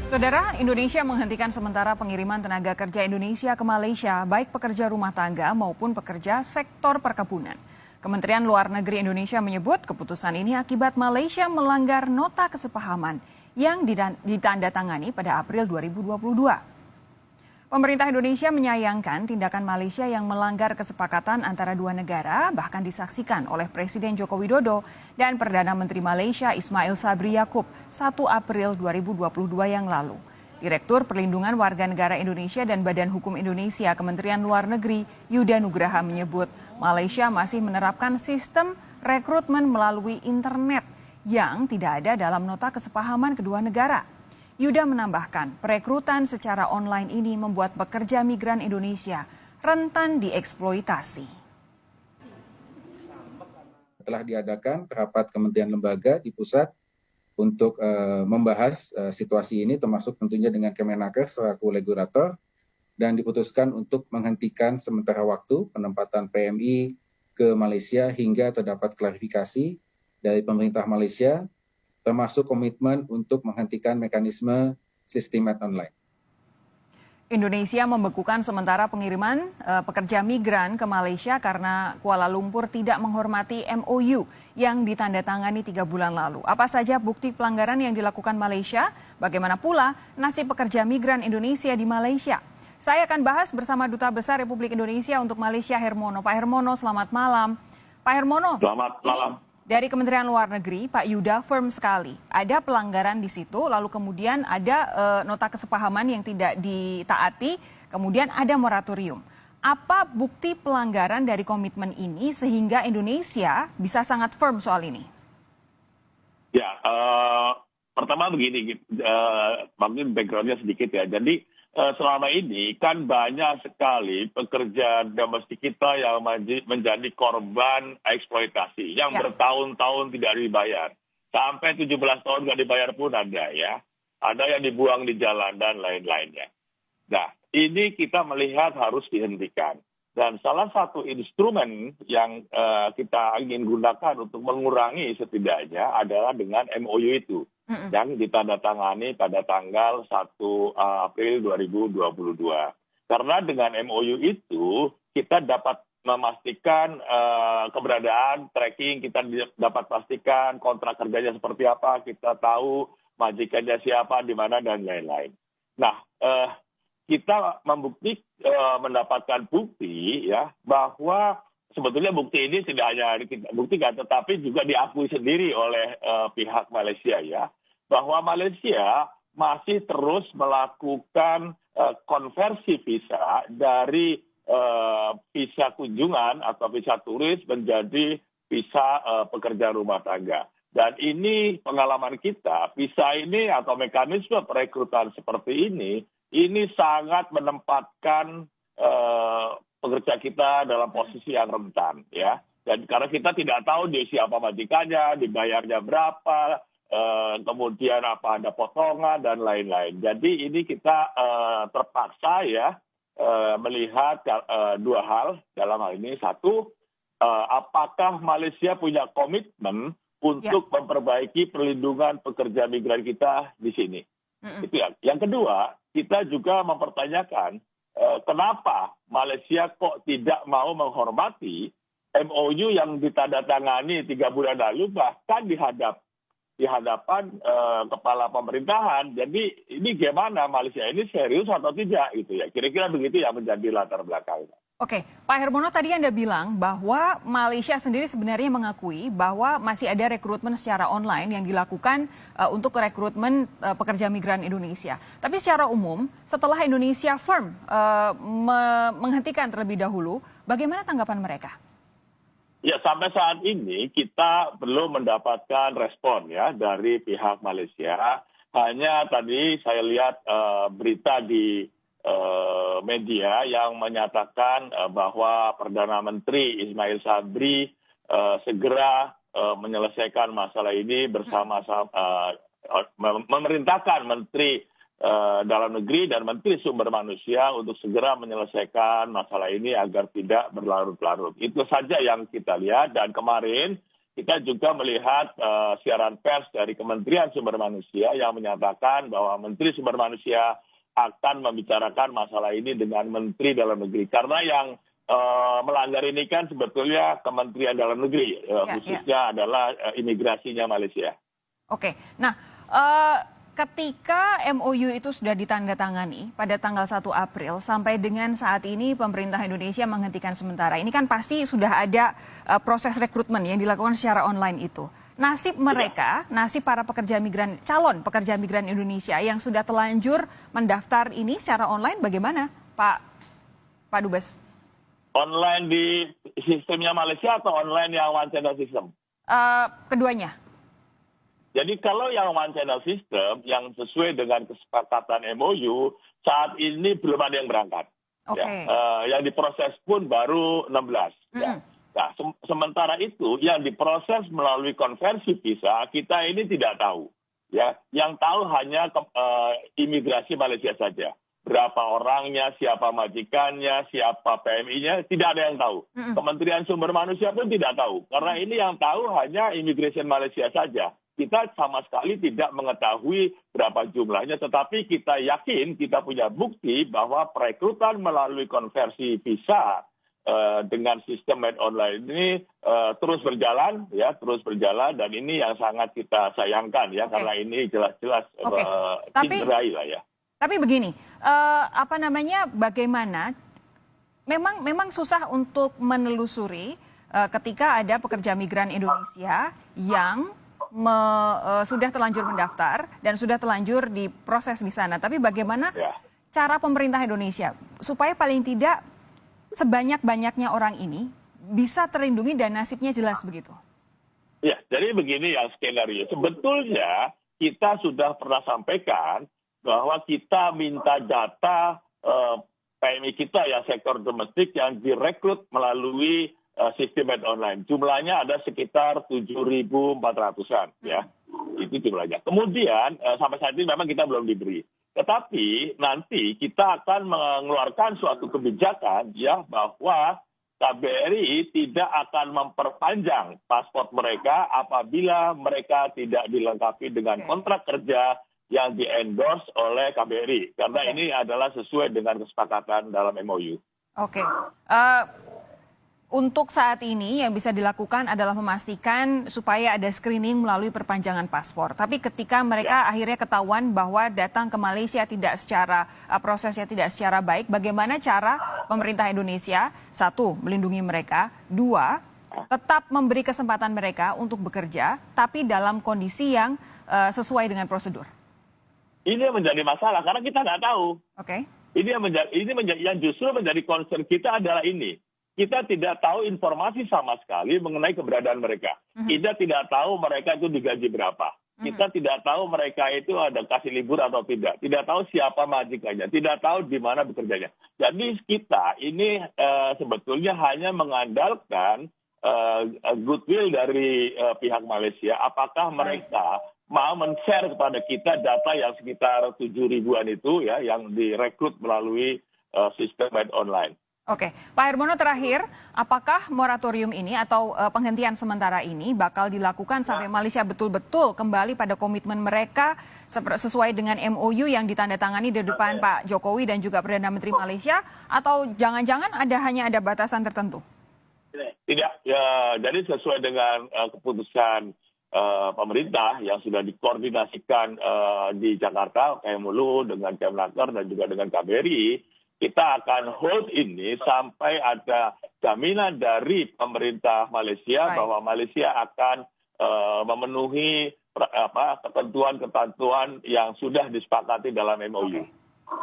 Saudara, Indonesia menghentikan sementara pengiriman tenaga kerja Indonesia ke Malaysia, baik pekerja rumah tangga maupun pekerja sektor perkebunan. Kementerian Luar Negeri Indonesia menyebut keputusan ini akibat Malaysia melanggar nota kesepahaman yang ditandatangani pada April 2022. Pemerintah Indonesia menyayangkan tindakan Malaysia yang melanggar kesepakatan antara dua negara, bahkan disaksikan oleh Presiden Joko Widodo dan Perdana Menteri Malaysia Ismail Sabri Yaakob 1 April 2022 yang lalu. Direktur Perlindungan Warga Negara Indonesia dan Badan Hukum Indonesia Kementerian Luar Negeri Yuda Nugraha menyebut Malaysia masih menerapkan sistem rekrutmen melalui internet yang tidak ada dalam nota kesepahaman kedua negara. Yuda menambahkan, perekrutan secara online ini membuat pekerja migran Indonesia rentan dieksploitasi. Telah diadakan rapat kementerian lembaga di pusat untuk membahas situasi ini, termasuk tentunya dengan Kemenaker selaku regulator, dan diputuskan untuk menghentikan sementara waktu penempatan PMI ke Malaysia hingga terdapat klarifikasi dari pemerintah Malaysia, termasuk komitmen untuk menghentikan mekanisme sistem online. Indonesia membekukan sementara pengiriman pekerja migran ke Malaysia karena Kuala Lumpur tidak menghormati MOU yang ditandatangani 3 bulan lalu. Apa saja bukti pelanggaran yang dilakukan Malaysia? Bagaimana pula nasib pekerja migran Indonesia di Malaysia? Saya akan bahas bersama Duta Besar Republik Indonesia untuk Malaysia, Hermono. Pak Hermono, selamat malam. Pak Hermono. Selamat malam. Dari Kementerian Luar Negeri, Pak Yuda firm sekali. Ada pelanggaran di situ, lalu kemudian ada nota kesepahaman yang tidak ditaati, kemudian ada moratorium. Apa bukti pelanggaran dari komitmen ini sehingga Indonesia bisa sangat firm soal ini? Ya, pertama begini, mungkin background-nya sedikit ya. Jadi selama ini kan banyak sekali pekerja domestik kita yang menjadi korban eksploitasi yang bertahun-tahun tidak dibayar. Sampai 17 tahun tidak dibayar pun ada ya. Ada yang dibuang di jalan dan lain-lainnya. Nah, ini kita melihat harus dihentikan. Dan salah satu instrumen yang kita ingin gunakan untuk mengurangi setidaknya adalah dengan MOU itu. Yang ditandatangani pada tanggal 1 April 2022. Karena dengan MOU itu kita dapat memastikan keberadaan, tracking, kita dapat pastikan kontrak kerjanya seperti apa, kita tahu majikannya siapa, di mana, dan lain-lain. Nah, kita mendapatkan bukti ya bahwa sebetulnya bukti ini tidak hanya kita buktikan, tetapi juga diakui sendiri oleh pihak Malaysia ya, bahwa Malaysia masih terus melakukan konversi visa dari visa kunjungan atau visa turis menjadi visa pekerja rumah tangga. Dan ini pengalaman kita, visa ini atau mekanisme perekrutan seperti ini sangat menempatkan pekerja kita dalam posisi yang rentan ya. Dan karena kita tidak tahu dia siapa majikannya, dibayarnya berapa, kemudian apa ada potongan dan lain-lain. Jadi ini kita terpaksa ya melihat dua hal dalam hal ini. Satu, apakah Malaysia punya komitmen untuk memperbaiki perlindungan pekerja migran kita di sini. Itu ya. Yang kedua, kita juga mempertanyakan kenapa Malaysia kok tidak mau menghormati MOU yang ditandatangani 3 bulan lalu, bahkan di hadapan kepala pemerintahan. Jadi ini gimana Malaysia ini serius atau tidak gitu ya. Kira-kira begitu yang menjadi latar belakang. Oke, Pak Hermono, tadi Anda bilang bahwa Malaysia sendiri sebenarnya mengakui bahwa masih ada rekrutmen secara online yang dilakukan untuk rekrutmen pekerja migran Indonesia. Tapi secara umum, setelah Indonesia firm menghentikan terlebih dahulu, bagaimana tanggapan mereka? Ya, sampai saat ini kita belum mendapatkan respon ya dari pihak Malaysia. Hanya tadi saya lihat berita di media yang menyatakan bahwa Perdana Menteri Ismail Sabri segera menyelesaikan masalah ini memerintahkan Menteri Dalam Negeri dan Menteri Sumber Manusia untuk segera menyelesaikan masalah ini agar tidak berlarut-larut. Itu saja yang kita lihat, dan kemarin kita juga melihat siaran pers dari Kementerian Sumber Manusia yang menyatakan bahwa Menteri Sumber Manusia akan membicarakan masalah ini dengan Menteri Dalam Negeri. Karena yang melanggar ini kan sebetulnya Kementerian Dalam Negeri, khususnya adalah imigrasinya Malaysia. Oke, nah ketika MOU itu sudah ditandatangani pada tanggal 1 April sampai dengan saat ini pemerintah Indonesia menghentikan sementara. Ini kan pasti sudah ada proses rekrutmen yang dilakukan secara online itu. Nasib mereka, nasib para pekerja migran, calon pekerja migran Indonesia yang sudah telanjur mendaftar ini secara online bagaimana, Pak Dubes? Online di sistemnya Malaysia atau online yang one channel system? Keduanya. Jadi kalau yang one channel system yang sesuai dengan kesepakatan MOU saat ini belum ada yang berangkat. Okay. Yang diproses pun baru 16. Ya. Nah, sementara itu yang diproses melalui konversi visa kita ini tidak tahu. Ya, yang tahu hanya imigrasi Malaysia saja. Berapa orangnya, siapa majikannya, siapa PMI-nya, tidak ada yang tahu. Kementerian Sumber Manusia pun tidak tahu. Karena ini yang tahu hanya Immigration Malaysia saja. Kita sama sekali tidak mengetahui berapa jumlahnya, tetapi kita yakin, kita punya bukti bahwa perekrutan melalui konversi visa dengan sistem made online ini terus berjalan, dan ini yang sangat kita sayangkan ya, karena ini jelas-jelas cederai lah ya. Tapi begini, bagaimana? Memang susah untuk menelusuri ketika ada pekerja migran Indonesia yang sudah terlanjur mendaftar dan sudah terlanjur diproses di sana. Tapi bagaimana cara pemerintah Indonesia supaya paling tidak sebanyak-banyaknya orang ini bisa terlindungi dan nasibnya jelas begitu? Ya, jadi begini yang skenario. Sebetulnya kita sudah pernah sampaikan bahwa kita minta data PMI kita ya sektor domestik yang direkrut melalui sistem online. Jumlahnya ada sekitar 7.400-an ya. Itu jumlahnya. Kemudian sampai saat ini memang kita belum diberi. Tetapi nanti kita akan mengeluarkan suatu kebijakan ya bahwa KBRI tidak akan memperpanjang paspor mereka apabila mereka tidak dilengkapi dengan kontrak kerja yang di-endorse oleh KBRI. Karena ini adalah sesuai dengan kesepakatan dalam MOU. Oke. Untuk saat ini yang bisa dilakukan adalah memastikan supaya ada screening melalui perpanjangan paspor. Tapi ketika mereka akhirnya ketahuan bahwa datang ke Malaysia prosesnya tidak secara baik, bagaimana cara pemerintah Indonesia, satu, melindungi mereka, dua, tetap memberi kesempatan mereka untuk bekerja, tapi dalam kondisi yang sesuai dengan prosedur? Ini yang menjadi masalah karena kita nggak tahu. Oke. Yang justru menjadi concern kita adalah ini. Kita tidak tahu informasi sama sekali mengenai keberadaan mereka. Kita tidak tahu mereka itu digaji berapa. Kita tidak tahu mereka itu ada kasih libur atau tidak. Tidak tahu siapa majikannya. Tidak tahu di mana bekerjanya. Jadi kita ini sebetulnya hanya mengandalkan goodwill dari pihak Malaysia. Apakah mereka mau men-share kepada kita data yang sekitar 7.000-an itu ya, yang direkrut melalui sistem online. Oke, Pak Hermono terakhir, apakah moratorium ini atau penghentian sementara ini bakal dilakukan sampai Malaysia betul-betul kembali pada komitmen mereka sesuai dengan MOU yang ditandatangani di depan Pak Jokowi dan juga Perdana Menteri Malaysia, atau jangan-jangan hanya ada batasan tertentu? Tidak, ya, jadi sesuai dengan keputusan pemerintah yang sudah dikoordinasikan di Jakarta, KMLU dengan Kemnaker dan juga dengan KBRI, kita akan hold ini sampai ada jaminan dari pemerintah Malaysia bahwa Malaysia akan memenuhi ketentuan-ketentuan yang sudah disepakati dalam MOU.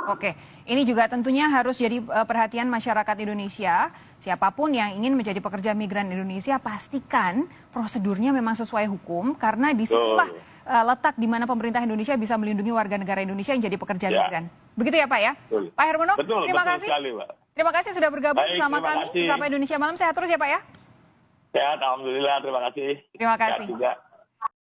Oke, ini juga tentunya harus jadi perhatian masyarakat Indonesia. Siapapun yang ingin menjadi pekerja migran Indonesia, pastikan prosedurnya memang sesuai hukum, karena disitulah letak di mana pemerintah Indonesia bisa melindungi warga negara Indonesia yang jadi pekerja migran. Begitu ya Pak ya? Pak Hermono, terima kasih. Sekali, Pak. Terima kasih sudah bergabung bersama kami. Sampai Indonesia Malam, sehat terus ya Pak ya? Sehat, alhamdulillah, terima kasih. Terima kasih. Sehat juga.